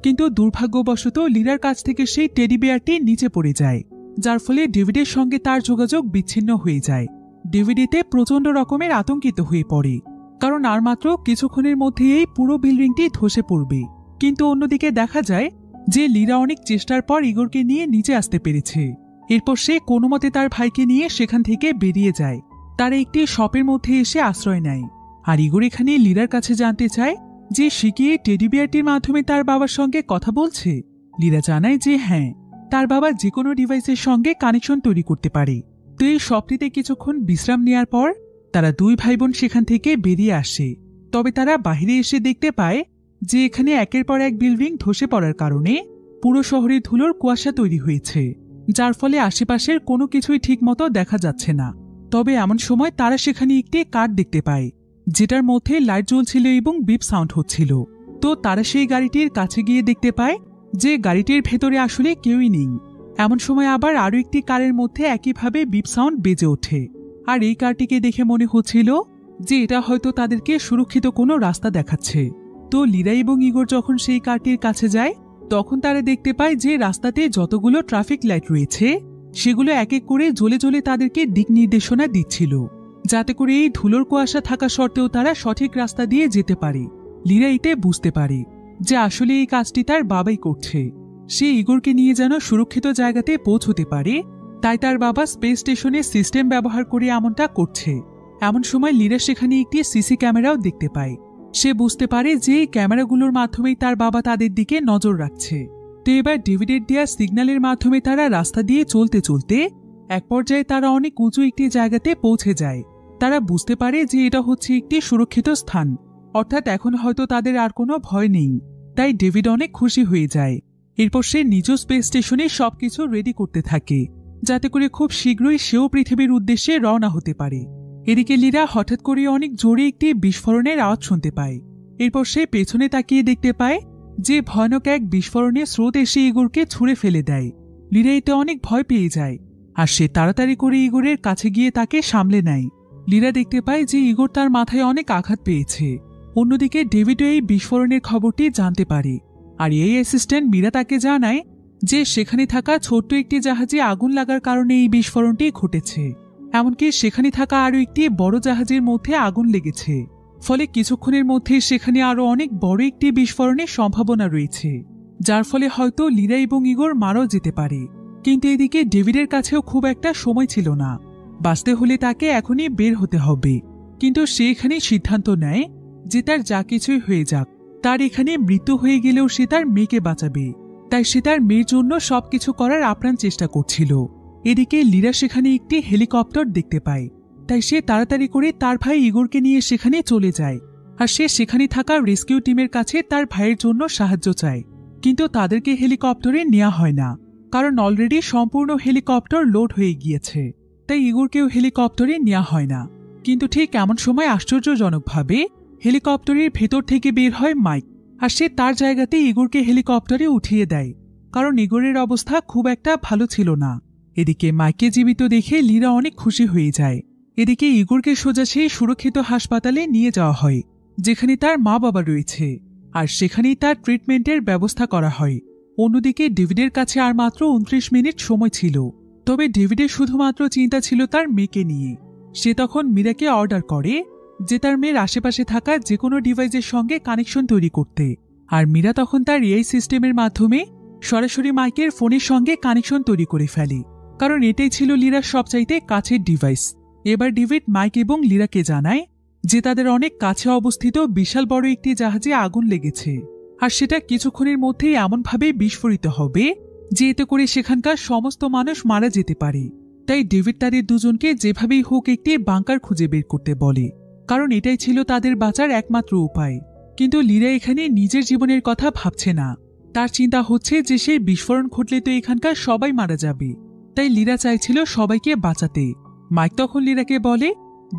কিন্তু দুর্ভাগ্যবশত লীরার কাছ থেকে সেই টেডি বেয়ারটি নিচে পড়ে যায়, যার ফলে ডেভিডের সঙ্গে তার যোগাযোগ বিচ্ছিন্ন হয়ে যায়। ডেভিড এতে প্রচণ্ড রকমের আতঙ্কিত হয়ে পড়ে, কারণ আর মাত্র কিছুক্ষণের মধ্যেই এই পুরো বিল্ডিংটি ধসে পড়বে। কিন্তু অন্যদিকে দেখা যায় যে লীরা অনেক চেষ্টার পর ইগোরকে নিয়ে নিচে আসতে পেরেছে। এরপর সে কোনো মতে তার ভাইকে নিয়ে সেখান থেকে বেরিয়ে যায়, তার একটি শপের মধ্যে এসে আশ্রয় নেয়। আর ইগোর এখানে লীরার কাছে জানতে চায় যে সে কি এই টেডি বিয়ারটির মাধ্যমে তার বাবার সঙ্গে কথা বলছে। লীরা জানায় যে হ্যাঁ, তার বাবা যে কোনো ডিভাইসের সঙ্গে কানেকশন তৈরি করতে পারে। তো এই শপটিতে কিছুক্ষণ বিশ্রাম নেওয়ার পর তারা দুই ভাই বোন সেখান থেকে বেরিয়ে আসে। তবে তারা বাইরে এসে দেখতে পায় যে এখানে একের পর এক বিল্ডিং ধসে পড়ার কারণে পুরো শহরে ধুলোর কুয়াশা তৈরি হয়েছে, যার ফলে আশেপাশের কোনো কিছুই ঠিকমতো দেখা যাচ্ছে না। তবে এমন সময় তারা সেখানে একটি কার দেখতে পায়, যেটার মধ্যে লাইট জ্বলছিল এবং বিপ সাউন্ড হচ্ছিল। তো তারা সেই গাড়িটির কাছে গিয়ে দেখতে পায় যে গাড়িটির ভেতরে আসলে কেউই নেই। এমন সময় আবার আরও একটি কারের মধ্যে একইভাবে বিপ সাউন্ড বেজে ওঠে, আর এই কারটিকে দেখে মনে হচ্ছিল যে এটা হয়তো তাদেরকে সুরক্ষিত কোনো রাস্তা দেখাচ্ছে। তো লীরা এবং ইগোর যখন সেই কারটির কাছে যায়, তখন তারা দেখতে পায় যে রাস্তাতে যতগুলো ট্রাফিক লাইট রয়েছে সেগুলো এক এক করে জ্বলে জ্বলে তাদেরকে দিক নির্দেশনা দিচ্ছিল, যাতে করে এই ধুলোর কুয়াশা থাকা সত্ত্বেও তারা সঠিক রাস্তা দিয়ে যেতে পারে। লীরা এতে বুঝতে পারে যে আসলে এই কাজটি তার বাবাই করছে। সে ইগোরকে নিয়ে যেন সুরক্ষিত জায়গাতে পৌঁছতে পারে, তাই তার বাবা স্পেস স্টেশনে সিস্টেম ব্যবহার করে এমনটা করছে। এমন সময় লীরা সেখানে একটি সিসি ক্যামেরাও দেখতে পায়। সে বুঝতে পারে যে এই ক্যামেরাগুলোর মাধ্যমেই তার বাবা তাদের দিকে নজর রাখছে। তো এবার ডেভিডের দেয়া সিগন্যালের মাধ্যমে তারা রাস্তা দিয়ে চলতে চলতে এক পর্যায়ে তারা অনেক উঁচু একটি জায়গাতে পৌঁছে যায়। তারা বুঝতে পারে যে এটা হচ্ছে একটি সুরক্ষিত স্থান, অর্থাৎ এখন হয়তো তাদের আর কোনো ভয় নেই। তাই ডেভিড অনেক খুশি হয়ে যায়। এরপর সে নিজ স্পেস স্টেশনে সবকিছু রেডি করতে থাকে, যাতে করে খুব শীঘ্রই সেও পৃথিবীর উদ্দেশ্যে রওনা হতে পারে। এদিকে লীরা হঠাৎ করে অনেক জোরে একটি বিস্ফোরণের আওয়াজ শুনতে পায়। এরপর সে পেছনে তাকিয়ে দেখতে পায় যে ভয়ানক এক বিস্ফোরণের স্রোত এসে ইগোরকে ছুঁড়ে ফেলে দেয়। লীরা এতে অনেক ভয় পেয়ে যায়, আর সে তাড়াতাড়ি করে ইগোরের কাছে গিয়ে তাকে সামলে নেয়। লীরা দেখতে পায় যে ইগোর তার মাথায় অনেক আঘাত পেয়েছে। অন্যদিকে ডেভিডও এই বিস্ফোরণের খবরটি জানতে পারে, আর এই অ্যাসিস্ট্যান্ট মীরা তাকে জানায় যে সেখানে থাকা ছোট্ট একটি জাহাজে আগুন লাগার কারণে এই বিস্ফোরণটি ঘটেছে। এমনকি সেখানে থাকা আরও একটি বড় জাহাজের মধ্যে আগুন লেগেছে, ফলে কিছুক্ষণের মধ্যে সেখানে আরও অনেক বড় একটি বিস্ফোরণের সম্ভাবনা রয়েছে, যার ফলে হয়তো লীরা এবং ইগোর মারাও যেতে পারে। কিন্তু এদিকে ডেভিডের কাছেও খুব একটা সময় ছিল না, বাঁচতে হলে তাকে এখনই বের হতে হবে। কিন্তু সে এখানে সিদ্ধান্ত নেয় যে তার যা কিছুই হয়ে যাক, তার এখানে মৃত্যু হয়ে গেলেও সে তার মেয়েকে বাঁচাবে। তাই সে তার মেয়ের জন্য সবকিছু করার আপ্রাণ চেষ্টা করছিল। এদিকে লীরা সেখানে একটি হেলিকপ্টার দেখতে পায়, তাই সে তাড়াতাড়ি করে তার ভাই ইগোরকে নিয়ে সেখানে চলে যায়। আর সে সেখানে থাকা রেস্কিউ টিমের কাছে তার ভাইয়ের জন্য সাহায্য চায়, কিন্তু তাদেরকে হেলিকপ্টারে নেওয়া হয় না, কারণ অলরেডি সম্পূর্ণ হেলিকপ্টার লোড হয়ে গিয়েছে। তাই ইগোরকেও হেলিকপ্টারে নেওয়া হয় না। কিন্তু ঠিক এমন সময় আশ্চর্যজনকভাবে হেলিকপ্টারের ভেতর থেকে বের হয় মাইক, আর সে তার জায়গাতে ইগোরকে হেলিকপ্টারে উঠিয়ে দেয়, কারণ ইগোরের অবস্থা খুব একটা ভালো ছিল না। এদিকে মাইককে জীবিত দেখে লীরা অনেক খুশি হয়ে যায়। এদিকে ইগোরকে সোজা সেই সুরক্ষিত হাসপাতালে নিয়ে যাওয়া হয়, যেখানে তার মা বাবা রয়েছে, আর সেখানেই তার ট্রিটমেন্টের ব্যবস্থা করা হয়। অন্যদিকে ডেভিডের কাছে আর মাত্র 29 মিনিট সময় ছিল। তবে ডেভিডের শুধুমাত্র চিন্তা ছিল তার মেয়েকে নিয়ে। সে তখন মীরাকে অর্ডার করে যে তার মেয়ের আশেপাশে থাকা যে কোনো ডিভাইসের সঙ্গে কানেকশন তৈরি করতে, আর মীরা তখন তার এআই সিস্টেমের মাধ্যমে সরাসরি মাইকের ফোনের সঙ্গে কানেকশন তৈরি করে ফেলে, কারণ এটাই ছিল লীরার সবচাইতে কাছের ডিভাইস। এবার ডেভিড মাইক এবং লীরাকে জানায় যে তাদের অনেক কাছে অবস্থিত বিশাল বড় একটি জাহাজে আগুন লেগেছে, আর সেটা কিছুক্ষণের মধ্যেই এমনভাবে বিস্ফোরিত হবে যে এতে করে সেখানকার সমস্ত মানুষ মারা যেতে পারে। তাই ডেভিড তাদের দুজনকে যেভাবেই হোক একটি বাংকার খুঁজে বের করতে বলে, কারণ এটাই ছিল তাদের বাঁচার একমাত্র উপায়। কিন্তু লীরা এখানে নিজের জীবনের কথা ভাবছে না। তার চিন্তা হচ্ছে যে সেই বিস্ফোরণ ঘটলে তো এখানকার সবাই মারা যাবে। তাই লীরা চাইছিল সবাইকে বাঁচাতে। মাইক তখন লীরাকে বলে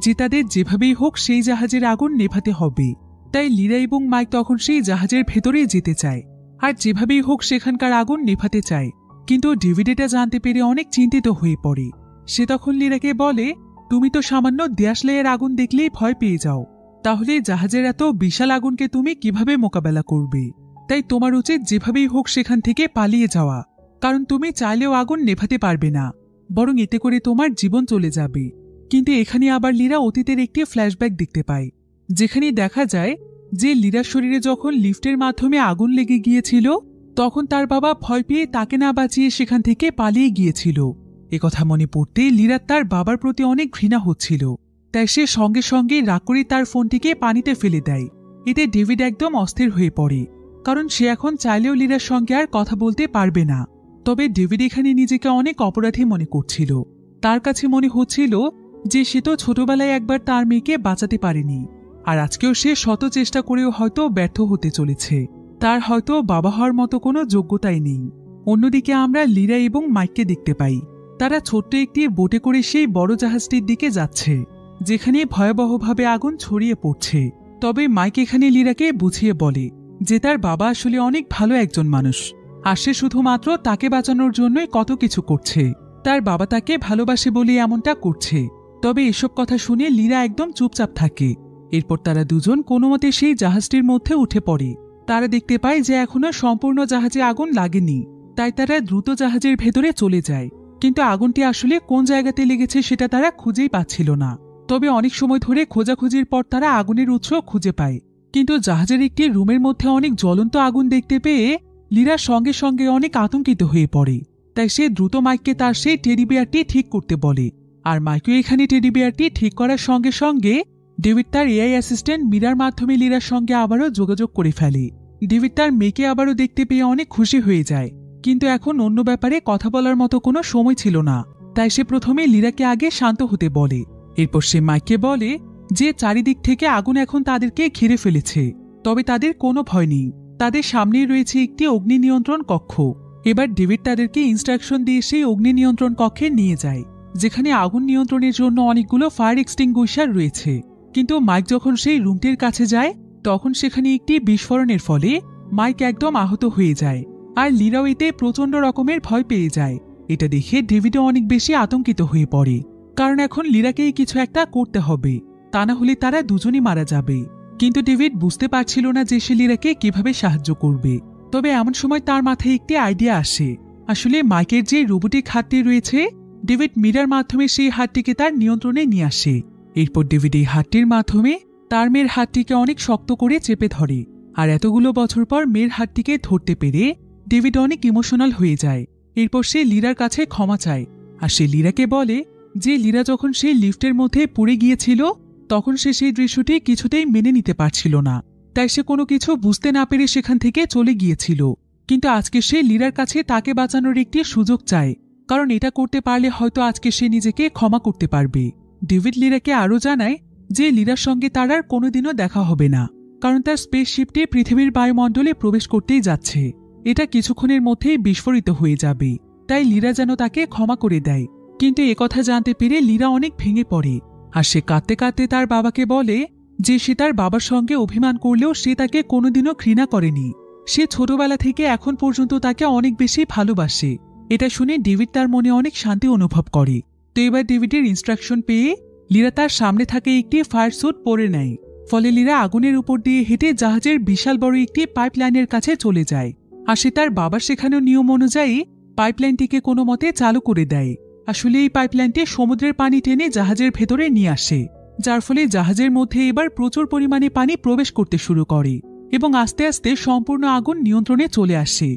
যে তাদের যেভাবেই হোক সেই জাহাজের আগুন নেভাতে হবে। তাই লীরা এবং মাইক তখন সেই জাহাজের ভেতরে যেতে চায়, আর যেভাবেই হোক সেখানকার আগুন নেভাতে চায়। কিন্তু ডেভিড এটা জানতে পেরে অনেক চিন্তিত হয়ে পড়ে। সে তখন লীরাকে বলে, তুমি তো সামান্য দেশলাইয়ের আগুন দেখলেই ভয় পেয়ে যাও, তাহলে জাহাজের এত বিশাল আগুনকে তুমি কিভাবে মোকাবেলা করবে? তাই তোমার উচিত যেভাবেই হোক সেখান থেকে পালিয়ে যাওয়া, কারণ তুমি চাইলেও আগুন নেভাতে পারবে না, বরং এতে করে তোমার জীবন চলে যাবে। কিন্তু এখানে আবার লীরা অতীতের একটি ফ্ল্যাশব্যাক দেখতে পায়, যেখানে দেখা যায় যে লীরার শরীরে যখন লিফটের মাধ্যমে আগুন লেগে গিয়েছিল তখন তার বাবা ভয় পেয়ে তাকে না বাঁচিয়ে সেখান থেকে পালিয়ে গিয়েছিল। একথা মনে পড়তে লীরার তার বাবার প্রতি অনেক ঘৃণা হচ্ছিল, তাই সে সঙ্গে সঙ্গে রাগ করে তার ফোনটিকে পানিতে ফেলে দেয়। এতে ডেভিড একদম অস্থির হয়ে পড়ে, কারণ সে এখন চাইলেও লীরার সঙ্গে আর কথা বলতে পারবে না। তবে ডেভিড এখানে নিজেকে অনেক অপরাধী মনে করছিল। তার কাছে মনে হচ্ছিল যে সে তো ছোটবেলায় একবার তার মেয়েকে বাঁচাতে পারেনি, আর আজকেও সে শত চেষ্টা করেও হয়তো ব্যর্থ হতে চলেছে। তার হয়তো বাবা হওয়ার মতো কোনো যোগ্যতাই নেই। অন্যদিকে আমরা লীরা এবং মাইককে দেখতে পাই, তারা ছোট্ট একটি বোটে করে সেই বড় জাহাজটির দিকে যাচ্ছে, যেখানে ভয়াবহভাবে আগুন ছড়িয়ে পড়ছে। তবে মাইক এখানে লীরাকে বুঝিয়ে বলে যে তার বাবা আসলে অনেক ভালো একজন মানুষ, আর সে শুধুমাত্র তাকে বাঁচানোর জন্যই কত কিছু করছে। তার বাবা তাকে ভালোবাসে বলে এমনটা করছে। তবে এসব কথা শুনে লীরা একদম চুপচাপ থাকে। এরপর তারা দুজন কোনোমতে সেই জাহাজটির মধ্যে উঠে পড়ে। তারা দেখতে পায় যে এখনো সম্পূর্ণ জাহাজে আগুন লাগেনি, তাই তারা দ্রুত জাহাজের ভেতরে চলে যায়। কিন্তু আগুনটি আসলে কোন জায়গাতে লেগেছে সেটা তারা খুঁজেই পাচ্ছিল না। তবে অনেক সময় ধরে খোঁজাখুঁজির পর তারা আগুনের উৎস খুঁজে পায়, কিন্তু জাহাজের একটি রুমের মধ্যে অনেক জ্বলন্ত আগুন দেখতে পেয়ে লীরা সঙ্গে সঙ্গে অনেক আতঙ্কিত হয়ে পড়ে। তাই সে দ্রুত মাইককে তার সেই টেডি বিয়ারটি ঠিক করতে বলে। আর মাইকও এখানে টেডি বিয়ারটি ঠিক করার সঙ্গে সঙ্গে ডেভিড তার এআই অ্যাসিস্ট্যান্ট মীরার মাধ্যমে লীরার সঙ্গে আবারও যোগাযোগ করে ফেলে। ডেভিড তার মেয়েকে আবারও দেখতে পেয়ে অনেক খুশি হয়ে যায়, কিন্তু এখন অন্য ব্যাপারে কথা বলার মতো কোনো সময় ছিল না। তাই সে প্রথমে লীরাকে আগে শান্ত হতে বলে। এরপর সে মাইককে বলে যে চারিদিক থেকে আগুন এখন তাদেরকে ঘিরে ফেলেছে, তবে তাদের কোনো ভয় নেই। তাদের সামনেই রয়েছে একটি অগ্নি নিয়ন্ত্রণ কক্ষ। এবার ডেভিড তাদেরকে ইনস্ট্রাকশন দিয়ে সেই অগ্নি নিয়ন্ত্রণ কক্ষে নিয়ে যায়, যেখানে আগুন নিয়ন্ত্রণের জন্য অনেকগুলো ফায়ার এক্সটিংগুইশার রয়েছে। কিন্তু মাইক যখন সেই রুমটির কাছে যায় তখন সেখানে একটি বিস্ফোরণের ফলে মাইক একদম আহত হয়ে যায়, আর লীরাও এতে প্রচণ্ড রকমের ভয় পেয়ে যায়। এটা দেখে ডেভিডও অনেক বেশি আতঙ্কিত হয়ে পড়ে, কারণ এখন লীরাকেই কিছু একটা করতে হবে, তা না হলে তারা দুজনই মারা যাবে। কিন্তু ডেভিড বুঝতে পারছিল না যে সে লীরাকে কিভাবে সাহায্য করবে। তবে এমন সময় তার মাথায় একটি আইডিয়া আসে। আসলে মাইকের যে রোবোটিক হাতটি রয়েছে, ডেভিড মীরার মাধ্যমে সেই হাতটিকে তার নিয়ন্ত্রণে নিয়ে আসে। এরপর ডেভিড এই হাতটির মাধ্যমে তার মেয়ের হাতটিকে অনেক শক্ত করে চেপে ধরে, আর এতগুলো বছর পর মেয়ের হাতটিকে ধরতে পেরে ডেভিড অনেক ইমোশনাল হয়ে যায়। এরপর সে লীরার কাছে ক্ষমা চায়, আর সে লীরাকে বলে যে লীরা যখন সেই লিফটের মধ্যে পড়ে গিয়েছিল তখন সে সেই দৃশ্যটি কিছুতেই মেনে নিতে পারছিল না, তাই সে কোনো কিছু বুঝতে না পেরে সেখান থেকে চলে গিয়েছিল। কিন্তু আজকে সে লীরার কাছে তাকে বাঁচানোর একটি সুযোগ চায়, কারণ এটা করতে পারলে হয়তো আজকে সে নিজেকে ক্ষমা করতে পারবে। ডেভিড লীরাকে আরও জানায় যে লীরার সঙ্গে তার আর কোনোদিনও দেখা হবে না, কারণ তার স্পেসশিপটি পৃথিবীর বায়ুমণ্ডলে প্রবেশ করতেই যাচ্ছে। এটা কিছুক্ষণের মধ্যেই বিস্ফোরিত হয়ে যাবে, তাই লীরা যেন তাকে ক্ষমা করে দেয়। কিন্তু একথা জানতে পেরে লীরা অনেক ভেঙে পড়ে, আর সে কাঁদতে কাঁদতে তার বাবাকে বলে যে সে তার বাবার সঙ্গে অভিমান করলেও সে তাকে কোনোদিনও ঘৃণা করেনি। সে ছোটবেলা থেকে এখন পর্যন্ত তাকে অনেক বেশি ভালোবাসে। এটা শুনে ডেভিড তার মনে অনেক শান্তি অনুভব করে। তো এবার ডেভিডের ইনস্ট্রাকশন পেয়ে লীরা তার সামনে থাকে একটি ফায়ার স্যুট পরে নেয়। ফলে লীরা আগুনের উপর দিয়ে হেঁটে জাহাজের বিশাল বড় একটি পাইপলাইনের কাছে চলে যায়, আর সে তার বাবার শেখানো নিয়ম অনুযায়ী পাইপলাইনটিকে কোনো মতে চালু করে দেয়। আসলে এই পাইপলাইনটি সমুদ্রের পানি টেনে জাহাজের ভেতরে নিয়ে আসে, যার ফলে জাহাজের মধ্যে এবার প্রচুর পরিমাণে পানি প্রবেশ করতে শুরু করে এবং আস্তে আস্তে সম্পূর্ণ আগুন নিয়ন্ত্রণে চলে আসে,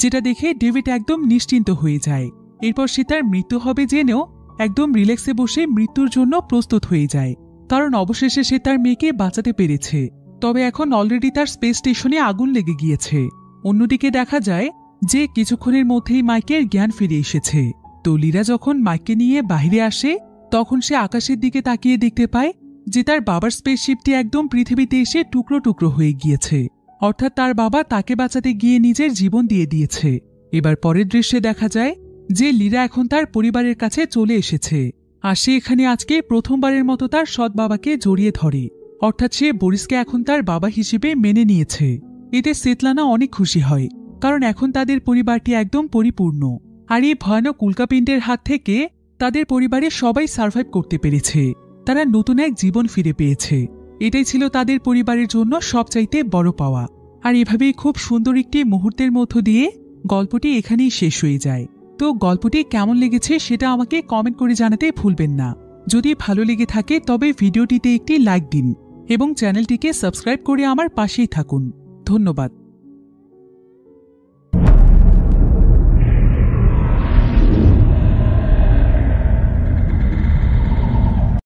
যেটা দেখে ডেভিড একদম নিশ্চিন্ত হয়ে যায়। এরপর সে তার মৃত্যু হবে জেনেও একদম রিল্যাক্সে বসে মৃত্যুর জন্য প্রস্তুত হয়ে যায়, কারণ অবশেষে সে তার মেয়েকে বাঁচাতে পেরেছে। তবে এখন অলরেডি তার স্পেস স্টেশনে আগুন লেগে গিয়েছে। অন্যদিকে দেখা যায় যে কিছুক্ষণের মধ্যেই মাইকের জ্ঞান ফিরে এসেছে। তো লীরা যখন মাইককে নিয়ে বাইরে আসে তখন সে আকাশের দিকে তাকিয়ে দেখতে পায় যে তার বাবার স্পেসশিপটি একদম পৃথিবীতে এসে টুকরো টুকরো হয়ে গিয়েছে, অর্থাৎ তার বাবা তাকে বাঁচাতে গিয়ে নিজের জীবন দিয়ে দিয়েছে। এবার পরের দৃশ্যে দেখা যায় যে লীরা এখন তার পরিবারের কাছে চলে এসেছে, আর সে এখানে আজকে প্রথমবারের মতো তার সৎ বাবাকে জড়িয়ে ধরে, অর্থাৎ সে বরিসকে এখন তার বাবা হিসেবে মেনে নিয়েছে। এতে সেতলানা অনেক খুশি হয়, কারণ এখন তাদের পরিবারটি একদম পরিপূর্ণ। আর এই ভয়ানক উল্কাপিণ্ডের হাত থেকে তাদের পরিবারের সবাই সার্ভাইভ করতে পেরেছে, তারা নতুন এক জীবন ফিরে পেয়েছে। এটাই ছিল তাদের পরিবারের জন্য সবচাইতে বড় পাওয়া। আর এভাবেই খুব সুন্দর একটি মুহূর্তের মধ্য দিয়ে গল্পটি এখানেই শেষ হয়ে যায়। তো গল্পটি কেমন লেগেছে সেটা আমাকে কমেন্ট করে জানাতে ভুলবেন না। যদি ভালো লেগে থাকে তবে ভিডিওটিতে একটি লাইক দিন এবং চ্যানেলটিকে সাবস্ক্রাইব করে আমার পাশেই থাকুন। ধন্যবাদ।